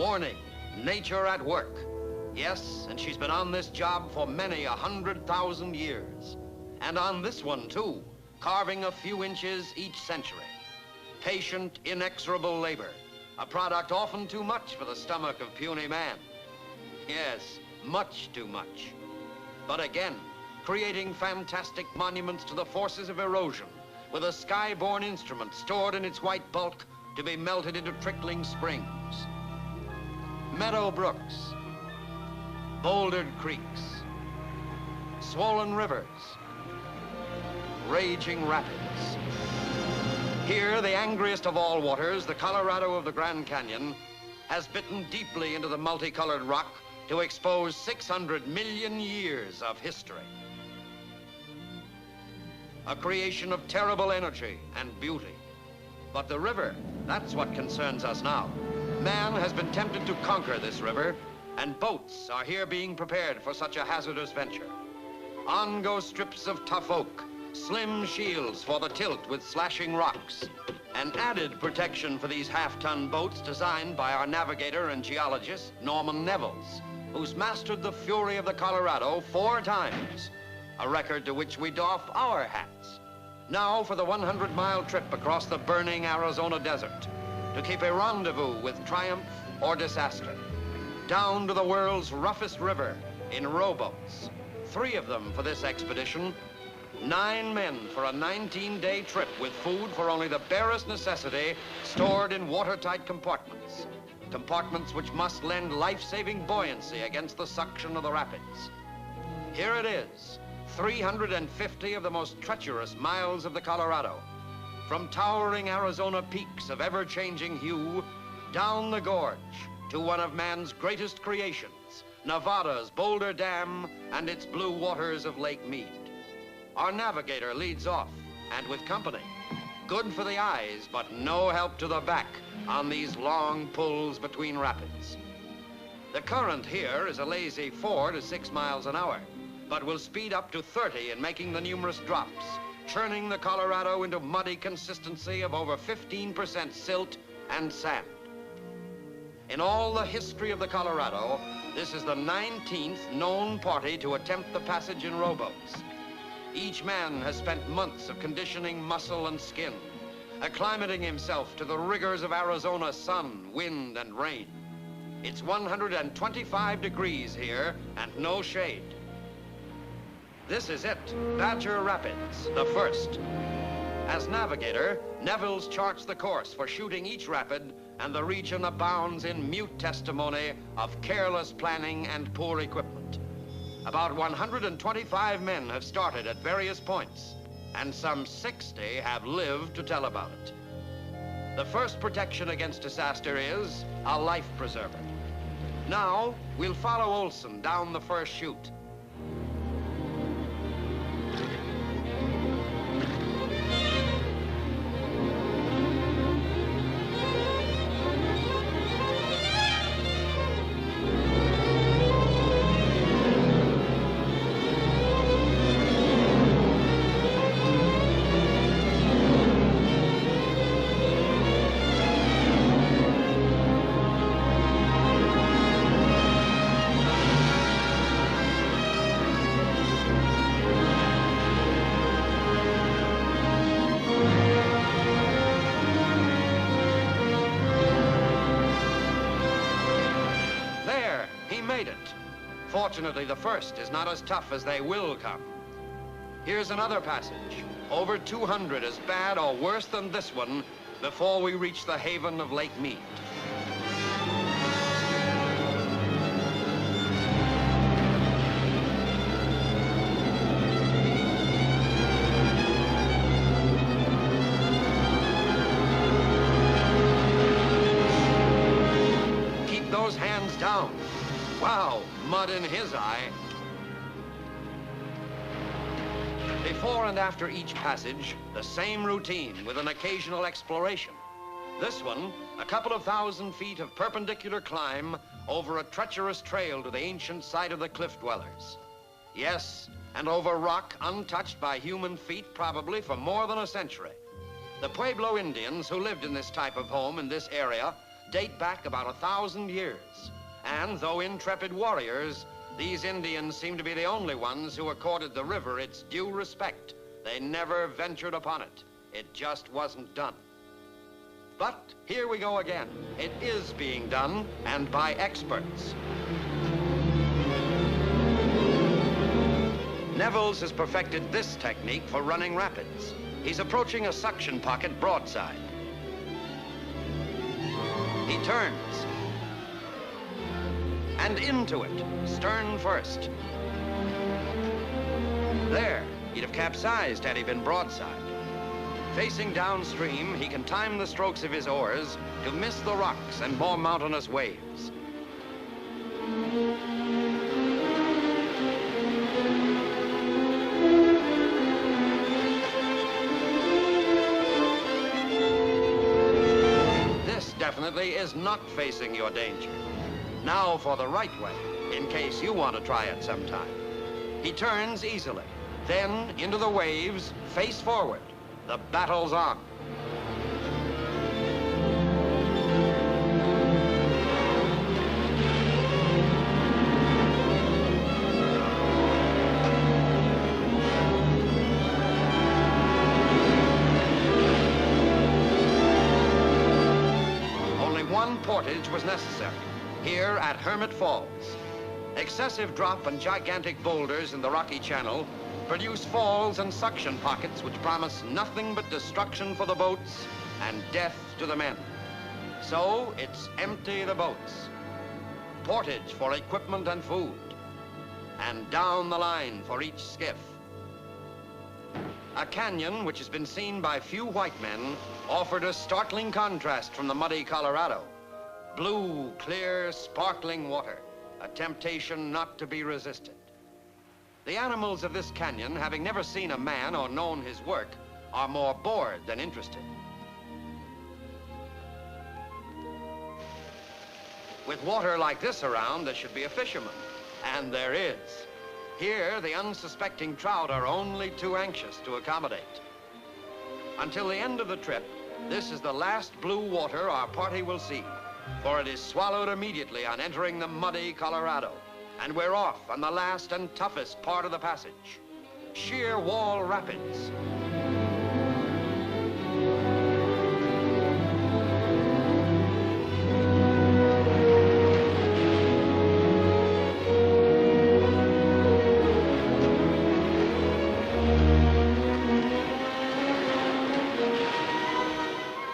Warning, nature at work. Yes, and she's been on this job for many 100,000 years. And on this one, too, carving a few inches each century. Patient, inexorable labor, a product often too much for the stomach of puny man. Yes, much too much. But again, creating fantastic monuments to the forces of erosion with a sky-borne instrument stored in its white bulk to be melted into trickling springs. Meadow brooks, bouldered creeks, swollen rivers, raging rapids. Here, the angriest of all waters, the Colorado of the Grand Canyon, has bitten deeply into the multicolored rock to expose 600 million years of history. A creation of terrible energy and beauty. But the river, that's what concerns us now. Man has been tempted to conquer this river, and boats are here being prepared for such a hazardous venture. On go strips of tough oak, slim shields for the tilt with slashing rocks, an added protection for these half-ton boats designed by our navigator and geologist, Norman Nevels, who's mastered the fury of the Colorado 4 times, a record to which we doff our hats. Now for the 100-mile trip across the burning Arizona desert, to keep a rendezvous with triumph or disaster. Down to the world's roughest river in rowboats, 3 of them for this expedition, 9 men for a 19-day trip with food for only the barest necessity stored in watertight compartments. Compartments which must lend life-saving buoyancy against the suction of the rapids. Here it is, 350 of the most treacherous miles of the Colorado. From towering Arizona peaks of ever-changing hue, down the gorge to one of man's greatest creations, Nevada's Boulder Dam and its blue waters of Lake Mead. Our navigator leads off, and with company. Good for the eyes, but no help to the back on these long pulls between rapids. The current here is a lazy 4 to 6 miles an hour, but will speed up to 30 in making the numerous drops, churning the Colorado into muddy consistency of over 15% silt and sand. In all the history of the Colorado, this is the 19th known party to attempt the passage in rowboats. Each man has spent months of conditioning muscle and skin, acclimating himself to the rigors of Arizona's sun, wind, and rain. It's 125 degrees here and no shade. This is it, Badger Rapids, the first. As navigator, Nevels charts the course for shooting each rapid, and the region abounds in mute testimony of careless planning and poor equipment. About 125 men have started at various points, and some 60 have lived to tell about it. The first protection against disaster is a life preserver. Now, we'll follow Olson down the first chute. Fortunately, the first is not as tough as they will come. Here's another passage, over 200 as bad or worse than this one, before we reach the haven of Lake Mead. Keep those hands down. Wow, mud in his eye. Before and after each passage, the same routine with an occasional exploration. This one, a couple of 1,000 feet of perpendicular climb over a treacherous trail to the ancient site of the cliff dwellers. Yes, and over rock untouched by human feet probably for more than a century. The Pueblo Indians who lived in this type of home in this area date back about 1,000 years. And though intrepid warriors, these Indians seem to be the only ones who accorded the river its due respect. They never ventured upon it. It just wasn't done. But here we go again. It is being done, and by experts. Nevels has perfected this technique for running rapids. He's approaching a suction pocket broadside. He turns. And into it, stern first. There, he'd have capsized had he been broadside. Facing downstream, he can time the strokes of his oars to miss the rocks and more mountainous waves. This definitely is not facing your danger. Now for the right way, in case you want to try it sometime. He turns easily, then into the waves, face forward. The battle's on. Only one portage was necessary, here at Hermit Falls. Excessive drop and gigantic boulders in the rocky channel produce falls and suction pockets which promise nothing but destruction for the boats and death to the men. So it's empty the boats, portage for equipment and food, and down the line for each skiff. A canyon which has been seen by few white men offered a startling contrast from the muddy Colorado. Blue, clear, sparkling water, a temptation not to be resisted. The animals of this canyon, having never seen a man or known his work, are more bored than interested. With water like this around, there should be a fisherman, and there is. Here, the unsuspecting trout are only too anxious to accommodate. Until the end of the trip, this is the last blue water our party will see, for it is swallowed immediately on entering the muddy Colorado. And we're off on the last and toughest part of the passage, Sheer Wall Rapids.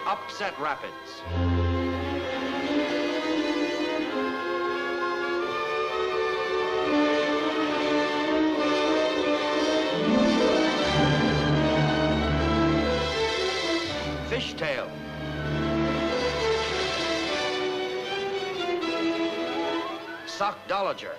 Upset Rapids. Fishtail. Sockdolager.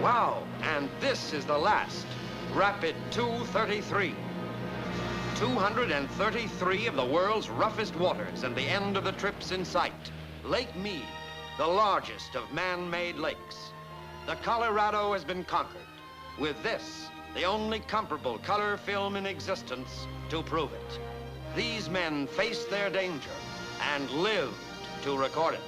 Wow, and this is the last, Rapid 233. 233 of the world's roughest waters, and the end of the trip's in sight. Lake Mead, the largest of man-made lakes. The Colorado has been conquered, with this, the only comparable color film in existence to prove it. These men faced their danger and lived to record it.